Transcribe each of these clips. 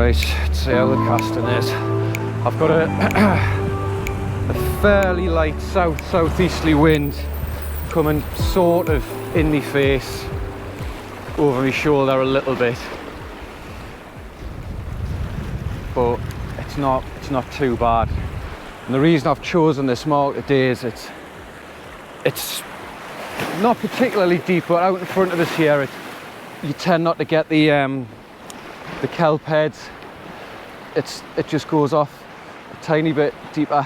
Right, let's see how the casting is. I've got a fairly light southeasterly wind coming sort of in my face, over my shoulder a little bit, but it's not too bad. And the reason I've chosen this mark today is it's not particularly deep, but out in front of us here, you tend not to get the kelp heads. It just goes off a tiny bit deeper,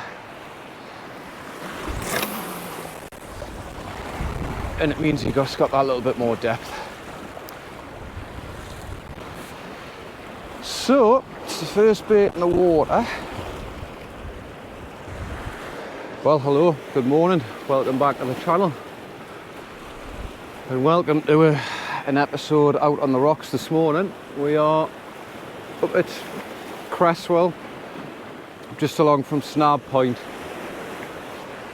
and it means you've got that little bit more depth. So it's the first bait in the water. Well, hello, good morning, welcome back to the channel, and welcome to an episode out on the rocks this morning. We are up at Cresswell, just along from Snab Point.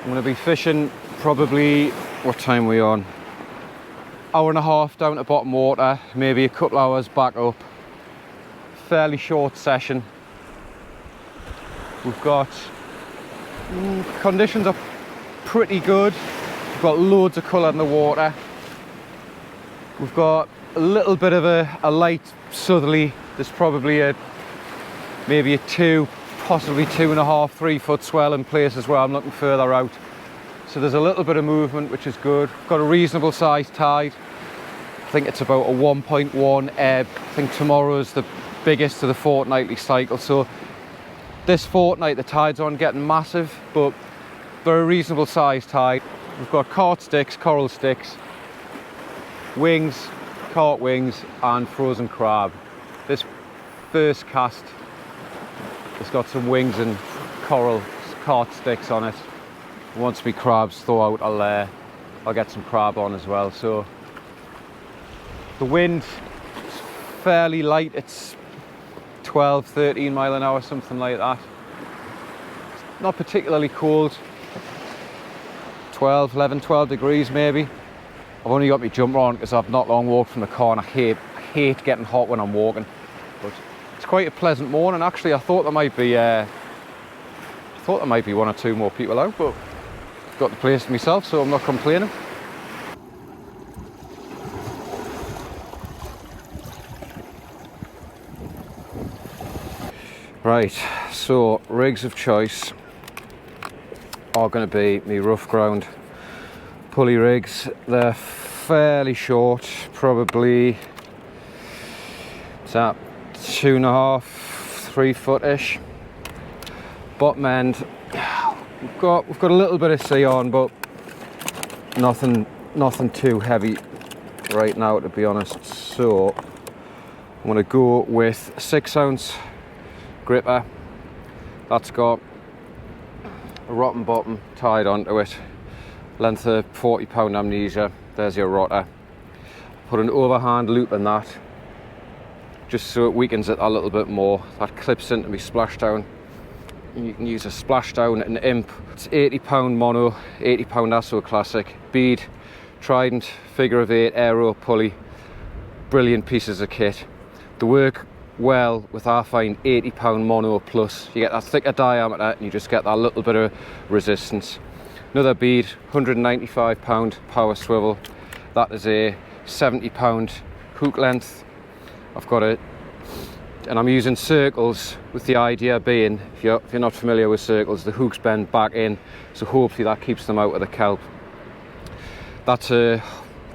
I'm going to be fishing probably, what time are we on? Hour and a half down to bottom water, maybe a couple hours back up. Fairly short session. We've got conditions are pretty good. We've got loads of colour in the water. We've got a little bit of a light southerly. There's probably maybe a 2, possibly 2.5, 3 foot swell in places where I'm looking further out. So there's a little bit of movement, which is good. We've got a reasonable sized tide. I think it's about a 1.1 ebb. I think tomorrow's the biggest of the fortnightly cycle. So this fortnight the tides aren't getting massive, but they're a reasonable sized tide. We've got carp sticks, coral sticks, wings, carp wings and frozen crab. This first cast has got some wings and coral carp sticks on it. Once my crabs thaw out, I'll get some crab on as well. So the wind is fairly light. It's 12, 13 mile an hour, something like that. It's not particularly cold. 11, 12 degrees maybe. I've only got my jumper on because I've not long walked from the car, and I hate getting hot when I'm walking. But it's quite a pleasant morning. Actually, I thought there might be one or two more people out, but I've got the place to myself, so I'm not complaining. Right, so rigs of choice are going to be my rough ground pulley rigs. They're fairly short, probably it's at 2.5, 3 foot-ish. Bottom end, we've got a little bit of sea on, but nothing too heavy right now, to be honest. So I'm going to go with 6 ounce gripper. That's got a rotten bottom tied onto it, length of 40 pound amnesia. There's your rotter. Put an overhand loop in that just so it weakens it a little bit more. That clips into my splashdown. You can use a splashdown, an imp. It's 80 pound mono, 80 pound ASSO classic, bead, trident, figure of 8, aero pulley. Brilliant pieces of kit. They work well with our fine 80 pound mono plus. You get that thicker diameter and you just get that little bit of resistance. Another bead, 195 pound power swivel. That is a 70 pound hook length. I've got it, and I'm using circles, with the idea being, if you're not familiar with circles, the hooks bend back in, so hopefully that keeps them out of the kelp. That's a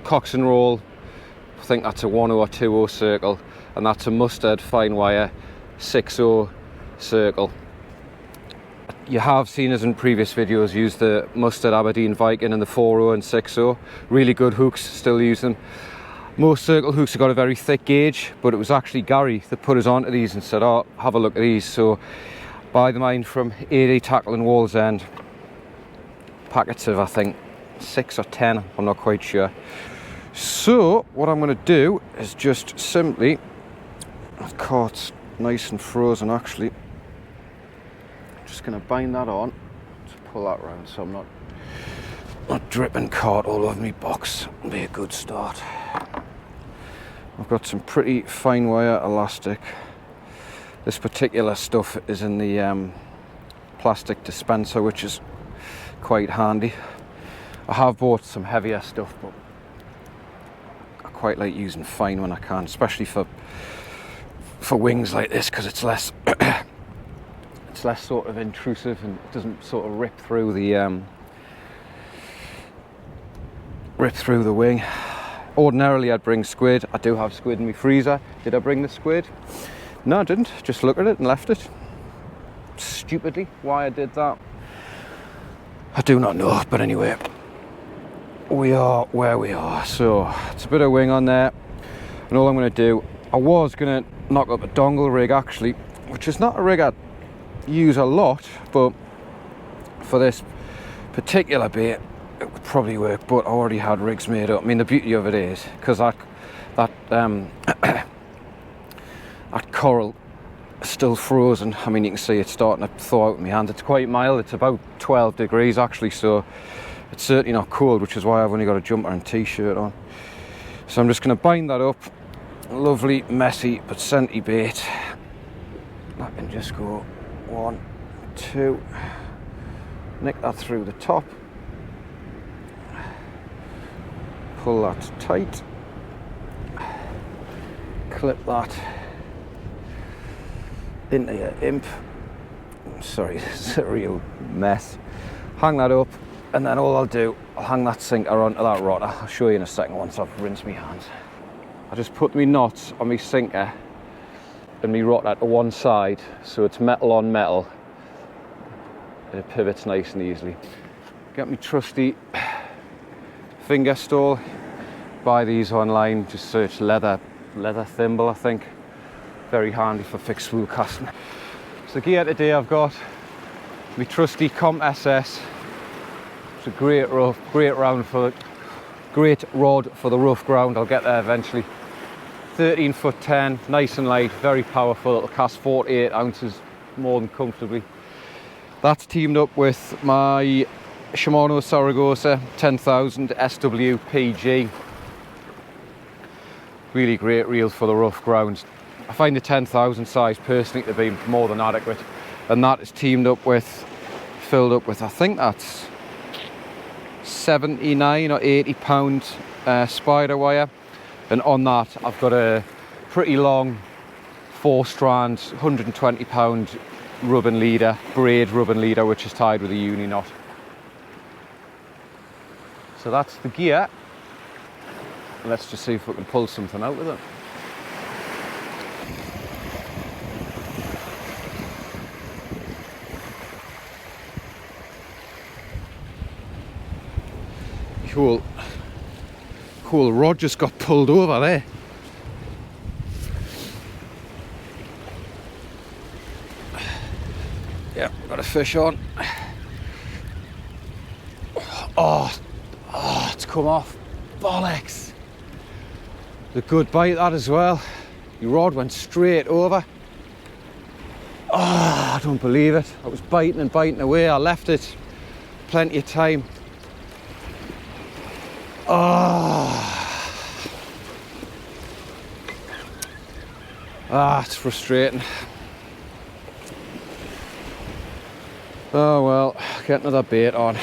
Cox and Roll, I think that's a 1/0 or 2/0 circle, and that's a mustard fine wire 6/0 circle. You have seen us in previous videos use the mustard Aberdeen Viking and the 4/0 and 6/0. Really good hooks, still use them. Most circle hooks have got a very thick gauge, but it was actually Gary that put us onto these and said, oh, have a look at these. So buy them in from AD Tackle in Wallsend. Packets of, I think, 6 or 10, I'm not quite sure. So what I'm going to do is just simply, the cart's nice and frozen actually, just going to bind that on to pull that round so I'm not dripping cart all over me box. It'll be a good start. I've got some pretty fine wire elastic This particular stuff is in the plastic dispenser, which is quite handy. I have bought some heavier stuff, but I quite like using fine when I can, especially for wings like this, because it's less it's less sort of intrusive and it doesn't sort of rip through the wing. Ordinarily I'd bring squid. I do have squid in my freezer. Did I bring the squid? No, I didn't. Just looked at it and left it. Stupidly. Why I did that, I do not know. But anyway, we are where we are. So it's a bit of wing on there. And all I'm going to do, I was going to knock up a dongle rig actually, which is not a rig I use a lot, but for this particular bait it would probably work. But I already had rigs made up. I mean, the beauty of it is, because that coral is still frozen. I mean, you can see it's starting to thaw out in my hand. It's quite mild. It's about 12 degrees actually, so it's certainly not cold, which is why I've only got a jumper and t-shirt on. So I'm just going to bind that up. Lovely, messy but scenty bait. I can just go 1, 2, nick that through the top, pull that tight, clip that into your imp. Sorry, this is a real mess. Hang that up, and then all I'll do, I'll hang that sinker onto that rotter. I'll show you in a second once I've rinsed my hands. I just put my knots on my sinker and my rotter to one side, so it's metal on metal and it pivots nice and easily. Get my trusty finger stall. Buy these online, just search leather thimble, I think. Very handy for fixed spool casting. So gear today I've got my trusty Comp SS. It's a great rod for the rough ground. I'll get there eventually. 13'10", nice and light, very powerful. It'll cast 48 ounces more than comfortably. That's teamed up with my Shimano Saragossa 10,000 SWPG. Really great reel for the rough ground. I find the 10,000 size personally to be more than adequate, and that is filled up with, I think that's 79 or 80 pound spider wire, and on that I've got a pretty long 4-strand 120 pound rubbing leader, braid rubbing leader, which is tied with a uni knot. So that's the gear. Let's just see if we can pull something out with it. Cool rod just got pulled over there. Yeah, got a fish on. Oh, it's come off. Bollocks. A good bite that as well. Your rod went straight over. Oh, I don't believe it. I was biting and biting away. I left it plenty of time. It's frustrating. Oh well, get another bait on.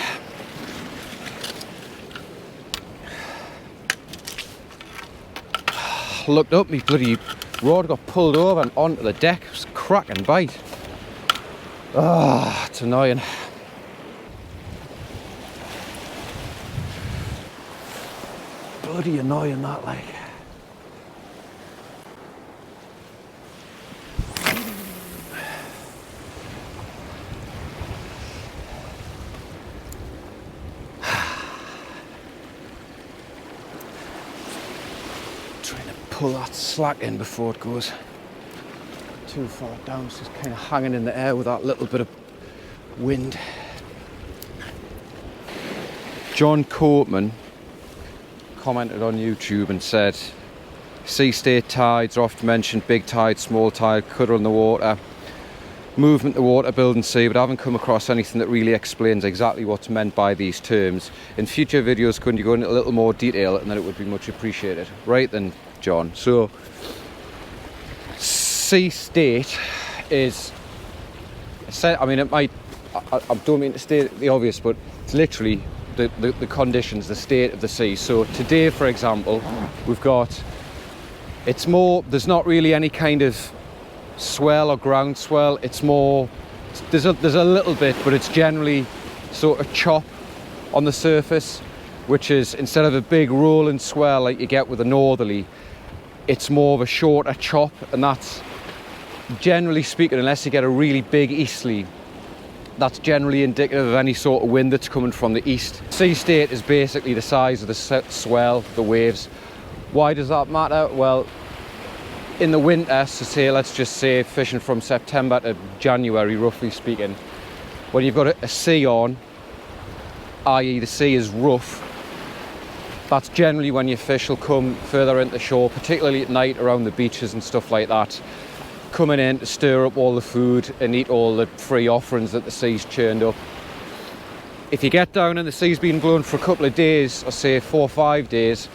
Looked up, my bloody rod got pulled over and onto the deck. It was a cracking bite. It's annoying. Bloody annoying that, like. Trying to pull that slack in before it goes too far down. It's just kind of hanging in the air with that little bit of wind. John Courtman commented on YouTube and said, sea state tides are often mentioned, big tide, small tide, cuddle in the water, movement the water, build and sea, but I haven't come across anything that really explains exactly what's meant by these terms. In future videos, could you go into a little more detail, and then it would be much appreciated. Right then, John. So, sea state is, I mean, it might, I don't mean to state the obvious, but it's literally the conditions, the state of the sea. So today, for example, we've got, it's more, there's not really any kind of swell or ground swell. It's more, there's a little bit, but it's generally sort of chop on the surface, which is, instead of a big rolling swell like you get with a northerly, it's more of a shorter chop, and that's, generally speaking, unless you get a really big easterly, that's generally indicative of any sort of wind that's coming from the east. Sea state is basically the size of the swell, the waves. Why does that matter? Well, in the winter, so say, let's just say fishing from September to January, roughly speaking, when you've got a sea on, i.e. the sea is rough, that's generally when your fish will come further into shore, particularly at night around the beaches and stuff like that, coming in to stir up all the food and eat all the free offerings that the sea's churned up. If you get down and the sea's been blown for a couple of days, or say 4 or 5 days,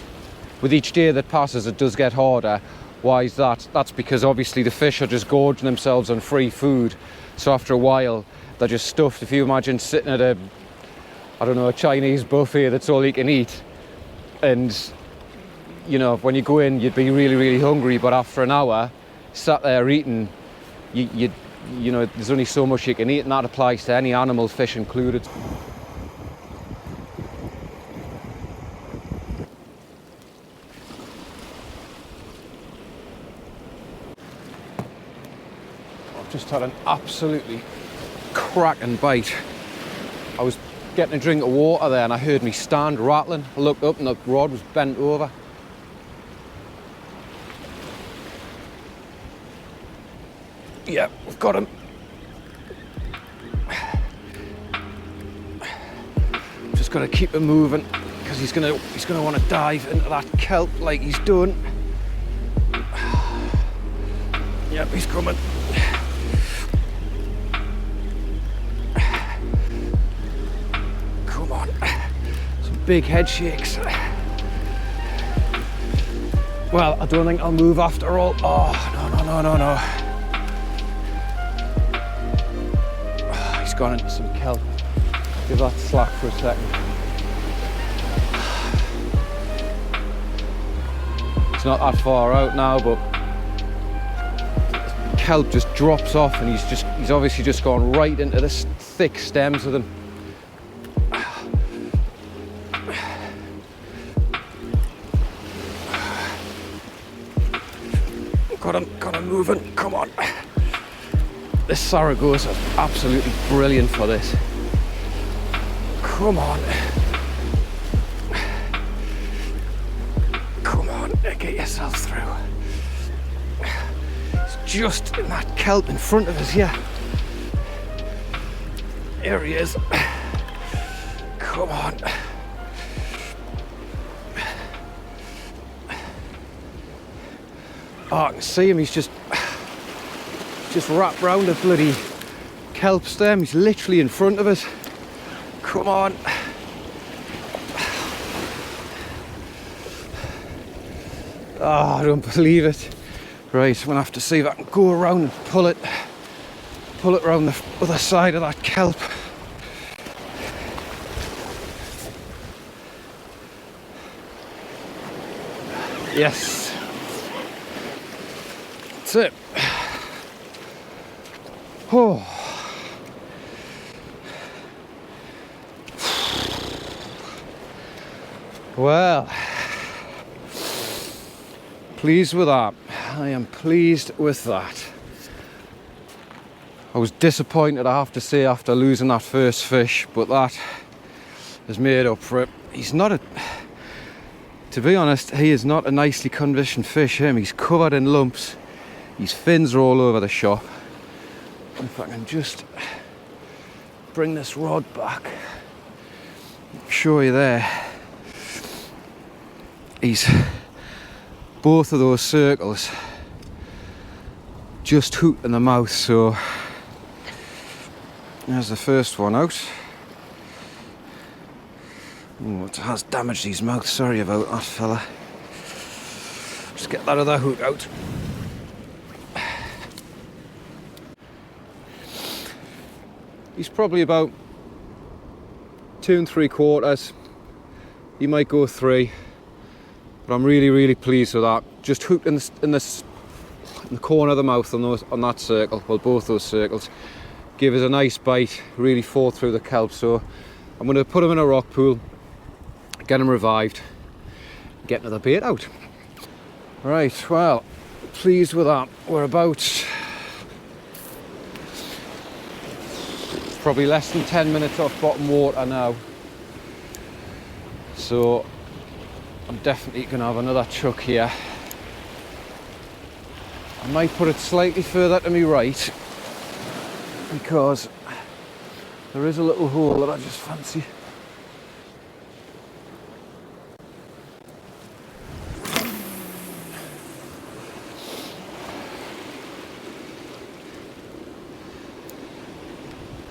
with each day that passes it does get harder. Why is that? That's because obviously the fish are just gorging themselves on free food, so after a while they're just stuffed. If you imagine sitting at a, I don't know, a Chinese buffet that's all you can eat, and you know, when you go in you'd be really, really hungry, but after an hour sat there eating, you know, there's only so much you can eat, and that applies to any animal, fish included. I've just had an absolutely cracking bite. I was getting a drink of water there and I heard me stand rattling. I looked up and the rod was bent over. Yeah, we've got him. Just got to keep him moving because he's gonna want to dive into that kelp like he's done. Yep, he's coming. Come on, some big head shakes. Well, I don't think I'll move after all. Oh, no. He's gone into some kelp. Give that slack for a second. It's not that far out now, but kelp just drops off, and he's obviously just gone right into the thick stems of them. Got him moving, come on. This Saragossa is absolutely brilliant for this. Come on. Come on, get yourself through. It's just in that kelp in front of us here. Here he is. Come on. Oh, I can see him, he's just wrapped round a bloody kelp stem. He's literally in front of us. Come on. Oh, I don't believe it. Right, I'm gonna have to see if I can go around and pull it around the other side of that kelp. Yes. That's it. Oh. Well, pleased with that. I am pleased with that. I was disappointed, I have to say, after losing that first fish, but that has made up for it. He's not to be honest, he is not a nicely conditioned fish, him. He's covered in lumps. His fins are all over the shop. If I can just bring this rod back, show you there. He's both of those circles just hooked in the mouth, so there's the first one out. Oh, it has damaged his mouth, sorry about that fella. Just get that other hook out. He's probably about 2 3/4. He might go 3, but I'm really pleased with that. Just hooked in the corner of the mouth on that circle, well, both those circles. Give us a nice bite, really fought through the kelp. So I'm going to put him in a rock pool, get him revived, get another bait out. Right, well, pleased with that. We're about probably less than 10 minutes off bottom water now. So I'm definitely going to have another chuck here. I might put it slightly further to my right because there is a little hole that I just fancy.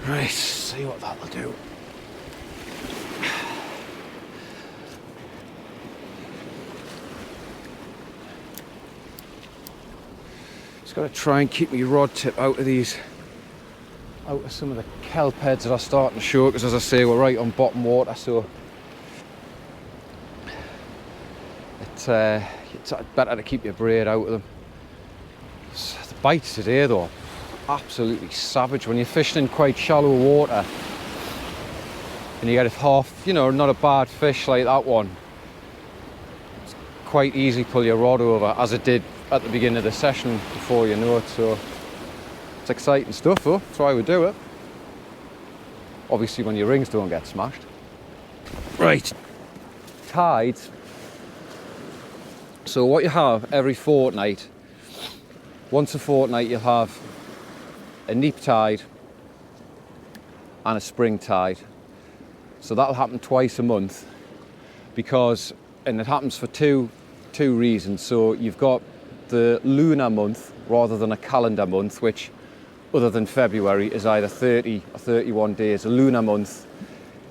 Right, see what that'll do. Just got to try and keep my rod tip out of some of the kelp heads that are starting to show, because as I say, we're right on bottom water, so it's better to keep your braid out of them. The bites today though, absolutely savage. When you're fishing in quite shallow water and you get a half, not a bad fish like that one, it's quite easy to pull your rod over, as it did at the beginning of the session before you know it. So it's exciting stuff though, that's why we do it. Obviously when your rings don't get smashed. Right, tides. So what you have every fortnight, once a fortnight you'll have a neap tide and a spring tide. So that'll happen twice a month, and it happens for two reasons. So you've got the lunar month rather than a calendar month, which other than February is either 30 or 31 days. A lunar month,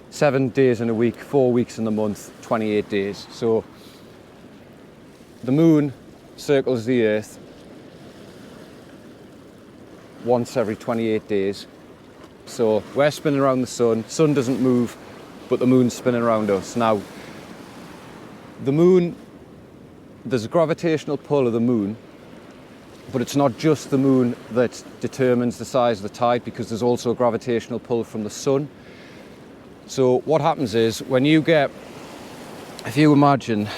7 days in a week, 4 weeks in the month, 28 days. So the moon circles the earth once every 28 days. So we're spinning around the sun doesn't move, but the moon's spinning around us. Now, the moon, there's a gravitational pull of the moon, but it's not just the moon that determines the size of the tide, because there's also a gravitational pull from the sun. So what happens is, when you get, if you imagine,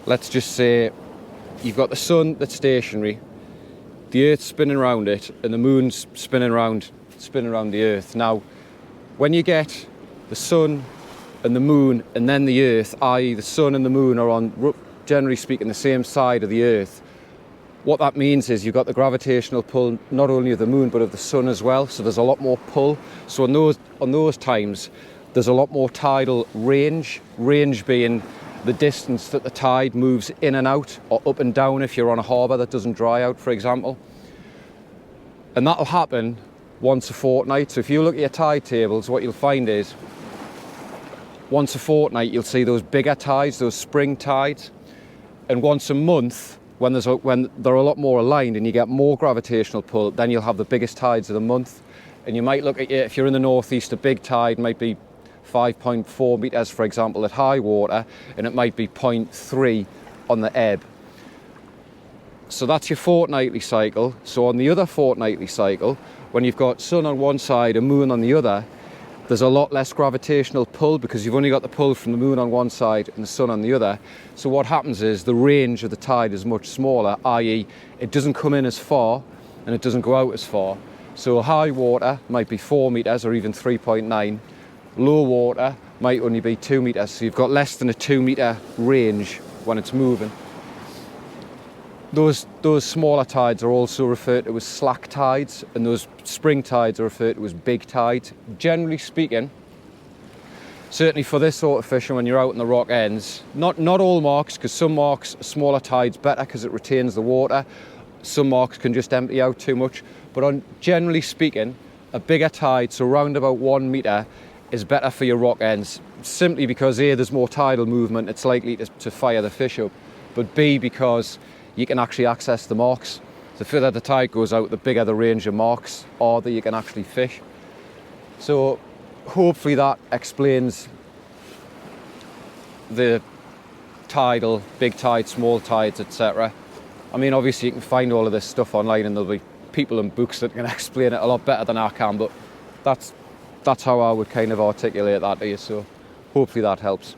let's just say you've got the sun that's stationary, the earth's spinning around it, and the moon's spinning around the earth. Now, when you get the sun and the moon and then the earth, i.e. the sun and the moon are on, generally speaking, the same side of the earth, what that means is you've got the gravitational pull not only of the moon but of the sun as well, so there's a lot more pull. So on those times there's a lot more tidal range being the distance that the tide moves in and out, or up and down if you're on a harbour that doesn't dry out, for example. And that'll happen once a fortnight. So if you look at your tide tables, what you'll find is once a fortnight you'll see those bigger tides, those spring tides, and once a month, when they're a lot more aligned and you get more gravitational pull, then you'll have the biggest tides of the month. And you might look at, if you're in the northeast, a big tide might be 5.4 metres, for example, at high water, and it might be 0.3 on the ebb. So that's your fortnightly cycle. So on the other fortnightly cycle, when you've got sun on one side and moon on the other, there's a lot less gravitational pull, because you've only got the pull from the moon on one side and the sun on the other. So what happens is the range of the tide is much smaller, i.e. it doesn't come in as far and it doesn't go out as far. So high water might be 4 metres or even 3.9. Low water might only be 2 metres, so you've got less than a 2 metre range when it's moving. Those smaller tides are also referred to as slack tides, and those spring tides are referred to as big tides. Generally speaking, certainly for this sort of fishing, when you're out in the rock ends, not all marks, because some marks, smaller tides better because it retains the water. Some marks can just empty out too much, but generally speaking, a bigger tide, so around about 1 metre, is better for your rock ends, simply because A, there's more tidal movement, it's likely to fire the fish up, but B, because you can actually access the marks. The further the tide goes out, the bigger the range of marks are that you can actually fish. So hopefully that explains the tidal, big tides, small tides, etc. I mean, obviously you can find all of this stuff online and there'll be people and books that can explain it a lot better than I can, but that's how I would kind of articulate that to you, so hopefully that helps.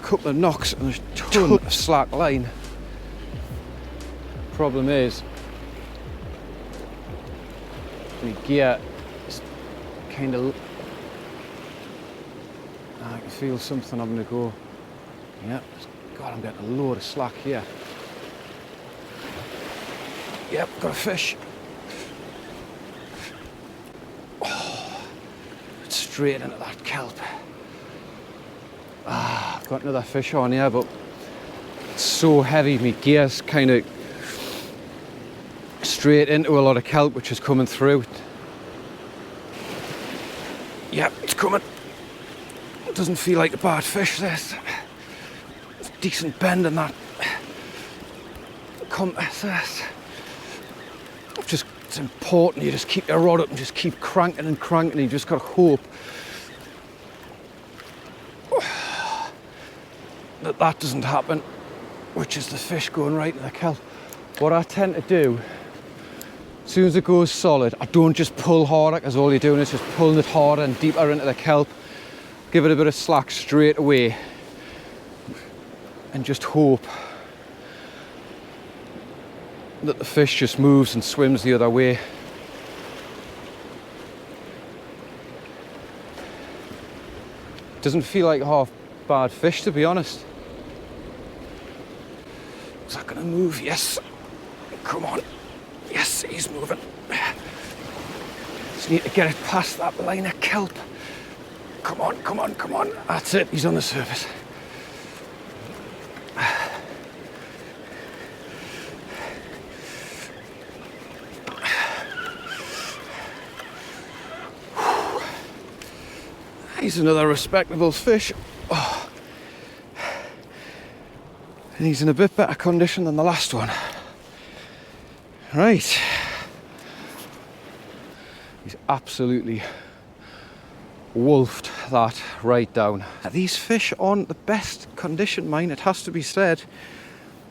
Couple of knocks and there's a ton of slack line. Problem is, the gear is kind of, I can feel something having to go. Yeah, God, I'm getting a load of slack here. Yep, got a fish. Oh, straight into that kelp. I've got another fish on here, but it's so heavy, my gear's kind of straight into a lot of kelp which is coming through. Yep, it's coming. It doesn't feel like a bad fish, this. It's a decent bend in that compass. It's important you just keep your rod up and just keep cranking and cranking, and you just got to hope that doesn't happen, which is the fish going right in the kelp. What I tend to do, as soon as it goes solid, I don't just pull harder, because all you're doing is just pulling it harder and deeper into the kelp. Give it a bit of slack straight away and just hope that the fish just moves and swims the other way. Doesn't feel like a half bad fish, to be honest. Is that gonna move? Yes. Come on. Yes, he's moving. Just need to get it past that line of kelp. Come on, come on, come on. That's it, he's on the surface. He's another respectable fish. Oh. And he's in a bit better condition than the last one. Right. He's absolutely wolfed that right down. These fish aren't the best condition, mind, it has to be said.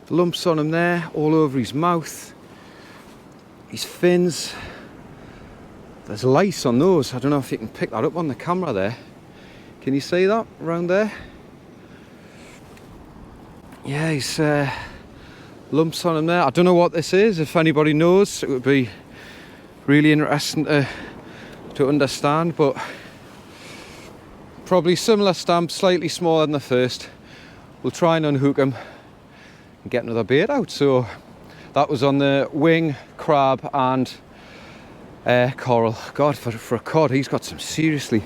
Lumps on him there, all over his mouth, his fins. There's lice on those. I don't know if you can pick that up on the camera there. Can you see that around there? Yeah, he's lumps on him there. I don't know what this is. If anybody knows, it would be really interesting to understand, but probably similar stamp, slightly smaller than the first. We'll try and unhook him and get another bait out. So that was on the wing, crab and coral. God, for a cod, he's got some seriously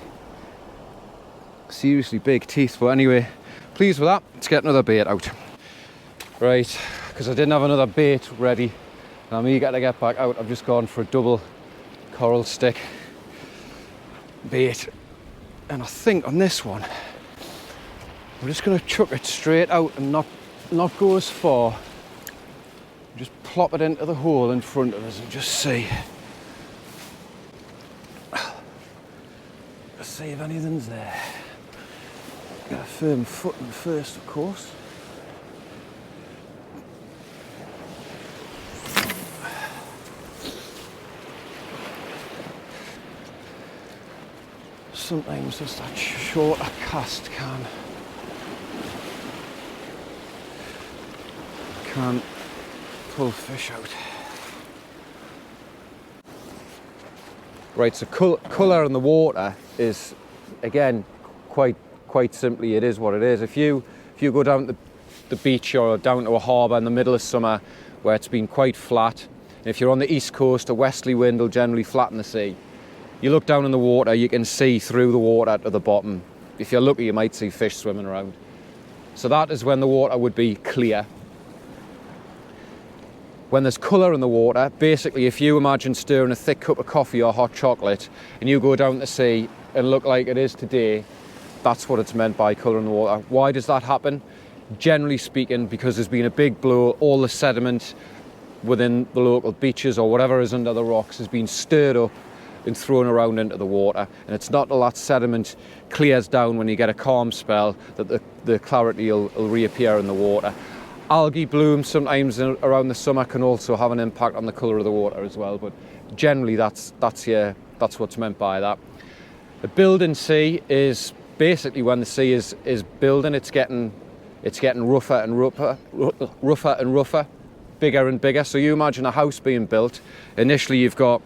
big teeth. But anyway, pleased with that. Let's get another bait out. Right, because I didn't have another bait ready and I'm eager to get back out. I've just gone for a double coral stick bait, and I think on this one we're just going to chuck it straight out and not go as far. Just plop it into the hole in front of us and just see if anything's there. Get a firm footing first, of course. Sometimes just that shorter cast can pull fish out. Right, so colour in the water is, again, quite simply, it is what it is. If you go down to the beach or down to a harbour in the middle of summer where it's been quite flat, and if you're on the east coast, a westerly wind will generally flatten the sea. You look down in the water, you can see through the water to the bottom. If you're lucky, you might see fish swimming around. So that is when the water would be clear. When there's colour in the water, basically if you imagine stirring a thick cup of coffee or hot chocolate and you go down to sea and look like it is today, that's what it's meant by colour in the water. Why does that happen? Generally speaking, because there's been a big blow, all the sediment within the local beaches or whatever is under the rocks has been stirred up and thrown around into the water, and it's not till that sediment clears down when you get a calm spell that the clarity will reappear in the water. Algae blooms sometimes around the summer can also have an impact on the colour of the water as well, but generally that's what's meant by that. The building sea is basically when the sea is building, it's getting rougher and rougher, bigger and bigger. So you imagine a house being built. Initially you've got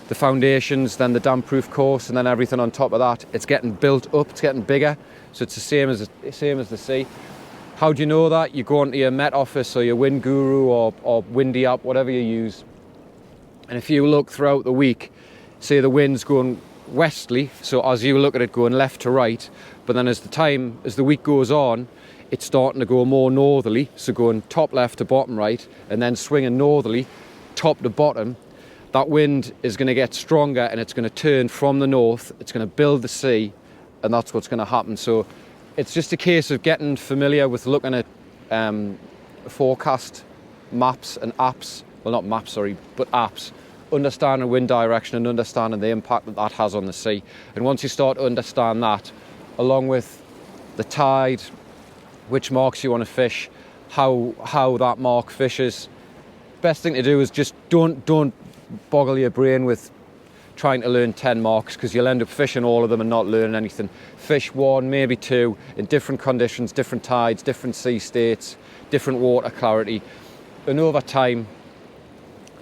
the foundations, then the damp-proof course, and then everything on top of that. It's getting built up, it's getting bigger, so it's the same as the sea. How do you know that? You go onto your Met Office or your Wind Guru or Windy app, whatever you use, and if you look throughout the week, say the wind's going westerly, so as you look at it going left to right, but then as the week goes on, it's starting to go more northerly, so going top left to bottom right, and then swinging northerly, top to bottom. That wind is going to get stronger and it's going to turn from the north, it's going to build the sea, and that's what's going to happen. So it's just a case of getting familiar with looking at forecast maps and apps, well not maps, sorry, but apps, understanding wind direction and understanding the impact that that has on the sea. And once you start to understand that, along with the tide, which marks you want to fish, how that mark fishes, best thing to do is just don't boggle your brain with trying to learn 10 marks, because you'll end up fishing all of them and not learning anything. Fish one, maybe two, in different conditions, different tides, different sea states, different water clarity, and over time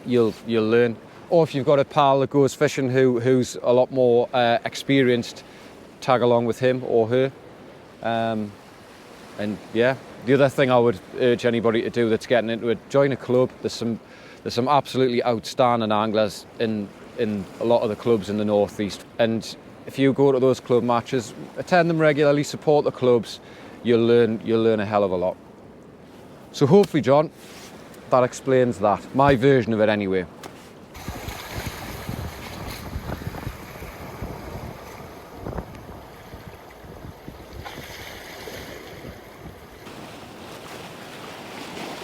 you'll learn. Or if you've got a pal that goes fishing who's a lot more experienced, tag along with him or her. And yeah, the other thing I would urge anybody to do that's getting into it, join a club. There's some absolutely outstanding anglers in a lot of the clubs in the northeast, and if you go to those club matches, attend them regularly, support the clubs, you'll learn a hell of a lot. So hopefully, John, that explains that, my version of it anyway.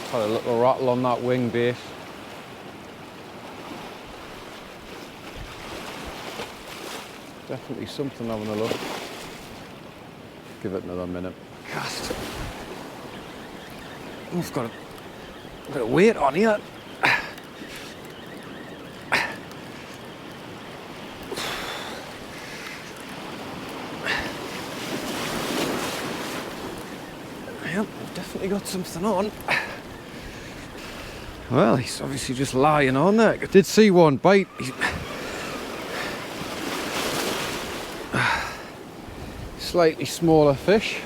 Had a little rattle on that wing bait. Definitely something having a look. Give it another minute. Cast. We've got a bit of weight on here. Yep, definitely got something on. Well, he's obviously just lying on there. I did see one bite. Slightly smaller fish.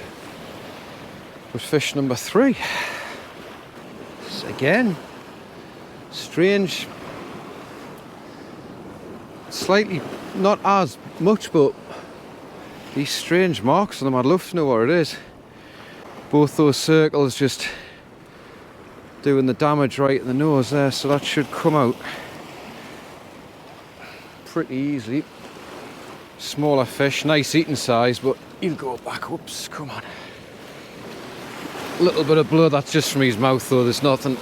Was fish number 3. Again, strange. Slightly, not as much, but these strange marks on them. I'd love to know what it is. Both those circles just doing the damage right in the nose there, so that should come out pretty easily. Smaller fish, nice eating size, but he'll go back. Whoops, come on. A little bit of blood, that's just from his mouth though. There's nothing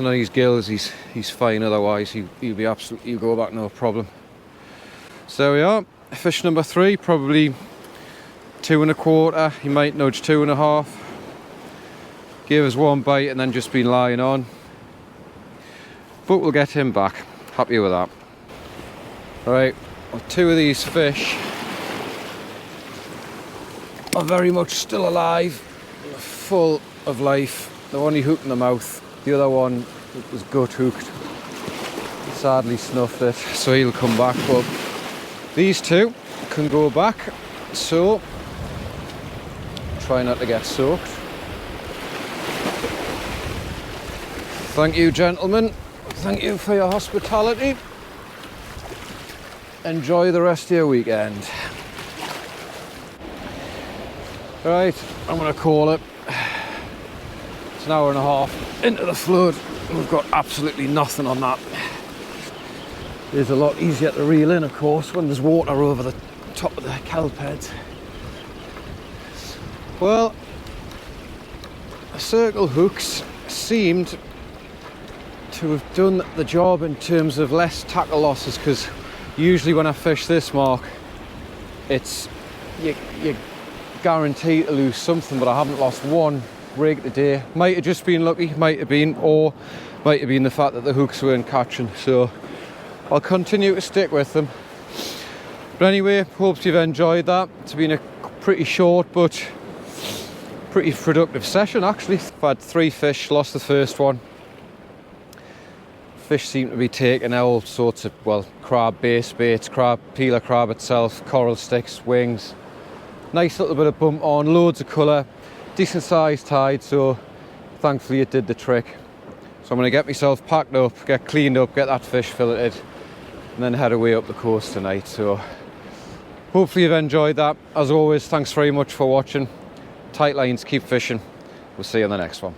on his gills. He's fine otherwise. He'll go back no problem. So there we are, fish number 3, probably 2 1/4. He might nudge 2 1/2. Gave us one bite and then just been lying on. But we'll get him back. Happy with that. Right, well, 2 of these fish are very much still alive, full of life. They're only hooked in the mouth. The other one was gut hooked, sadly snuffed it, so he'll come back. But these two can go back, so try not to get soaked. Thank you, gentlemen. Thank you for your hospitality. Enjoy the rest of your weekend. Right, I'm gonna call it. It's an hour and a half into the flood. We've got absolutely nothing on that. It's a lot easier to reel in, of course, when there's water over the top of the kelp heads. Well, circle hooks seemed to have done the job in terms of less tackle losses, because usually when I fish this mark, it's you guaranteed to lose something, but I haven't lost one rig today. Might have just been lucky, might have been the fact that the hooks weren't catching, so I'll continue to stick with them. But anyway, hope you've enjoyed that. It's been a pretty short but pretty productive session actually. I've had 3 fish, lost the first one. Fish seem to be taking all sorts of, well, crab base baits, crab, peeler crab itself, coral sticks, wings. Nice little bit of bump on, loads of colour, decent sized tide, so thankfully it did the trick. So I'm going to get myself packed up, get cleaned up, get that fish filleted, and then head away up the coast tonight. So hopefully you've enjoyed that. As always, thanks very much for watching. Tight lines, keep fishing. We'll see you on the next one.